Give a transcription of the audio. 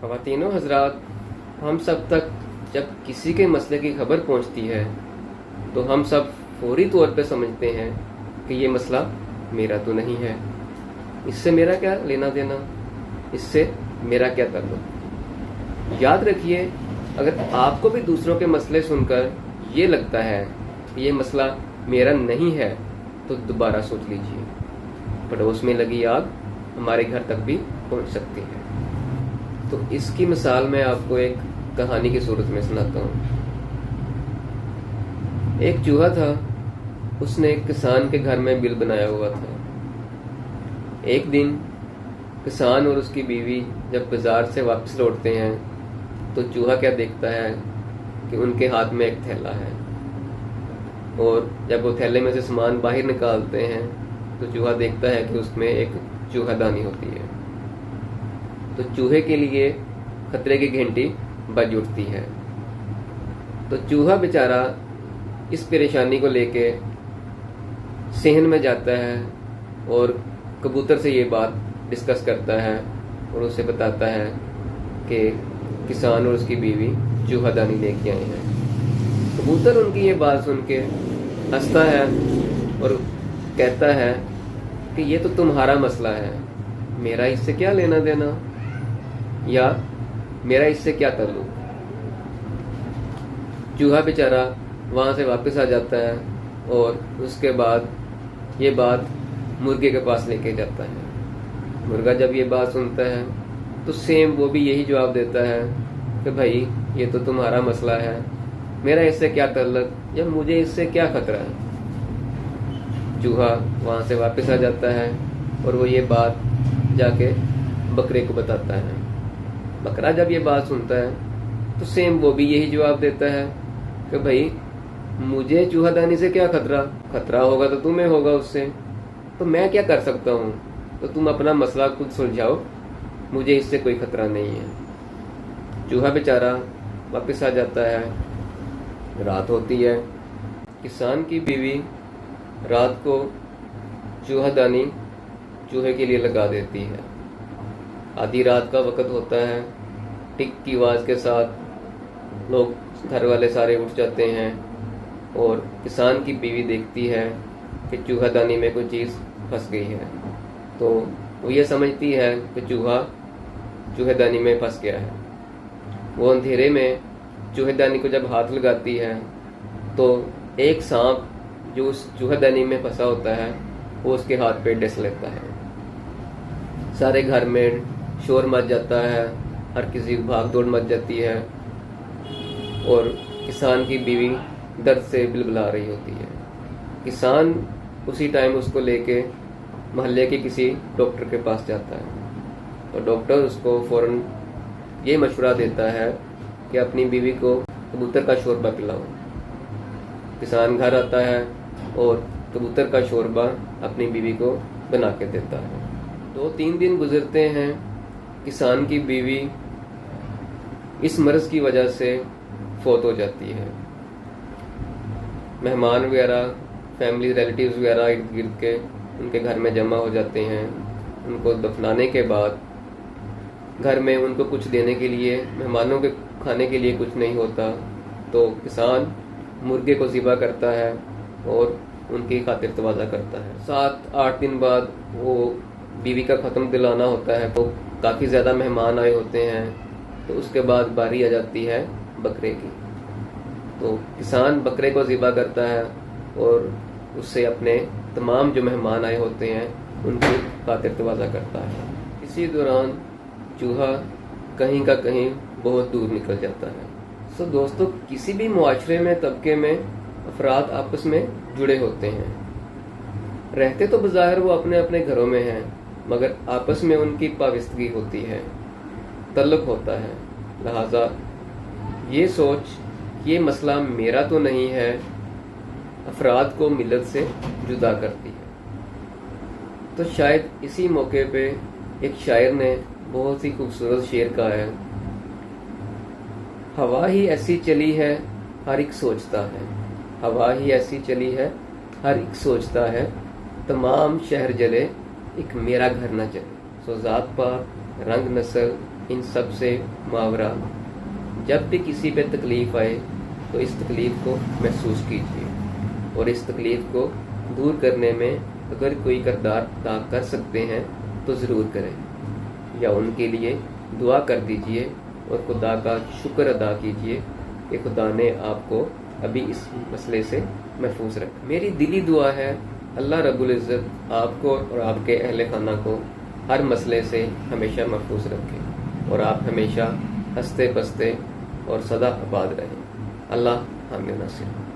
ख़वातीन व हज़रात, हम सब तक जब किसी के मसले की खबर पहुंचती है तो हम सब फौरी तौर पे समझते हैं कि ये मसला मेरा तो नहीं है, इससे मेरा क्या लेना देना, इससे मेरा क्या ताल्लुक। याद रखिए, अगर आपको भी दूसरों के मसले सुनकर ये लगता है कि ये मसला मेरा नहीं है तो दोबारा सोच लीजिए, पड़ोस में लगी आग हमारे घर तक भी पहुंच सकती है। तो इसकी मिसाल मैं आपको एक कहानी की सूरत में सुनाता हूँ। एक चूहा था, उसने एक किसान के घर में बिल बनाया हुआ था। एक दिन किसान और उसकी बीवी जब बाजार से वापस लौटते हैं तो चूहा क्या देखता है कि उनके हाथ में एक थैला है, और जब वो थैले में से सामान बाहर निकालते हैं तो चूहा देखता है कि उसमें एक चूहादानी होती है। तो चूहे के लिए खतरे की घंटी बज उठती है। तो चूहा बेचारा इस परेशानी को लेके सेहन में जाता है और कबूतर से ये बात डिस्कस करता है और उसे बताता है कि किसान और उसकी बीवी चूहादानी लेके आए हैं। कबूतर उनकी ये बात सुन के हंसता है और कहता है कि ये तो तुम्हारा मसला है, मेरा इससे क्या लेना देना, या मेरा इससे क्या ताल्लुक। चूहा बेचारा वहाँ से वापस आ जाता है और उसके बाद ये बात मुर्गे के पास लेके जाता है। मुर्गा जब ये बात सुनता है तो सेम वो भी यही जवाब देता है कि भाई ये तो तुम्हारा मसला है, मेरा इससे क्या ताल्लुक, या मुझे इससे क्या खतरा है। चूहा वहाँ से वापस आ जाता है और वो ये बात जाके बकरे को बताता है। बकरा जब ये बात सुनता है तो सेम वो भी यही जवाब देता है कि भाई मुझे चूहादानी से क्या खतरा, खतरा होगा तो तुम्हें होगा उससे, तो मैं क्या कर सकता हूँ, तो तुम अपना मसला खुद सुलझाओ, मुझे इससे कोई खतरा नहीं है। चूहा बेचारा वापस आ जाता है। रात होती है। किसान की बीवी रात को चूहादानी चूहे के लिए लगा देती है। आधी रात का वक़्त होता है। टिक की आवाज़ के साथ लोग घर वाले सारे उठ जाते हैं और किसान की बीवी देखती है कि चूहादानी में कोई चीज़ फंस गई है। तो वो ये समझती है कि चूहा चूहेदानी में फंस गया है। वो अंधेरे में चूहेदानी को जब हाथ लगाती है तो एक सांप जो उस चूहेदानी में फंसा होता है वो उसके हाथ पे डस लेता है। सारे घर में शोर मच जाता है, हर किसी की भाग दौड़ मच जाती है और किसान की बीवी दर्द से बिलबिला रही होती है। किसान उसी टाइम उसको लेके मोहल्ले के किसी डॉक्टर के पास जाता है और डॉक्टर उसको फौरन ये मशवरा देता है कि अपनी बीवी को कबूतर का शोरबा पिलाओ। किसान घर आता है और कबूतर का शोरबा अपनी बीवी को बना के देता है। 2-3 दिन गुजरते हैं। किसान की बीवी इस मर्ज की वजह से फौत हो जाती है। मेहमान वगैरह, फैमिली रिलेटिव्स वगैरह इर्द गिर्द के उनके घर में जमा हो जाते हैं। उनको दफनाने के बाद घर में उनको कुछ देने के लिए, मेहमानों के खाने के लिए कुछ नहीं होता, तो किसान मुर्गे को ज़िबा करता है और उनकी खातिर तवाज़ा करता है। 7-8 दिन बाद वो बीवी का ख़त्म दिलाना होता है, तो काफ़ी ज़्यादा मेहमान आए होते हैं। तो उसके बाद बारी आ जाती है बकरे की। तो किसान बकरे को ज़िबा करता है और उससे अपने तमाम जो मेहमान आए होते हैं उनकी खातिर तवाज़ा करता है। इसी दौरान चूहा कहीं का कहीं बहुत दूर निकल जाता है। सो दोस्तों, किसी भी मुआशरे में, तबके में अफराद आपस में जुड़े होते हैं। रहते तो बज़ाहिर वो अपने अपने घरों में हैं, मगर आपस में उनकी पाविस्तगी होती है, तल्लुक होता है। लिहाजा ये सोच ये मसला मेरा तो नहीं है अफराद को मिल्लत से जुदा करती है। तो शायद इसी मौके पे एक शायर ने बहुत ही खूबसूरत शेर कहा है, हवा ही ऐसी चली है हर एक सोचता है, हवा ही ऐसी चली है हर एक सोचता है, तमाम शहर जले एक मेरा घर न जले। सो ज़ात पात, रंग नस्ल, ان سب سے ماورا جب بھی کسی پہ تکلیف آئے تو اس تکلیف کو محسوس کیجیے، اور اس تکلیف کو دور کرنے میں اگر کوئی کردار ادا کر سکتے ہیں تو ضرور کریں، یا ان کے لیے دعا کر دیجیے اور خدا کا شکر ادا کیجیے کہ خدا نے آپ کو ابھی اس مسئلے سے محفوظ رکھا۔ میری دلی دعا ہے اللہ رب العزت آپ کو اور آپ کے اہل خانہ کو ہر مسئلے سے ہمیشہ محفوظ رکھے، اور آپ ہمیشہ ہنستے بستے اور سدا آباد رہیں۔ اللہ حامد ناصر۔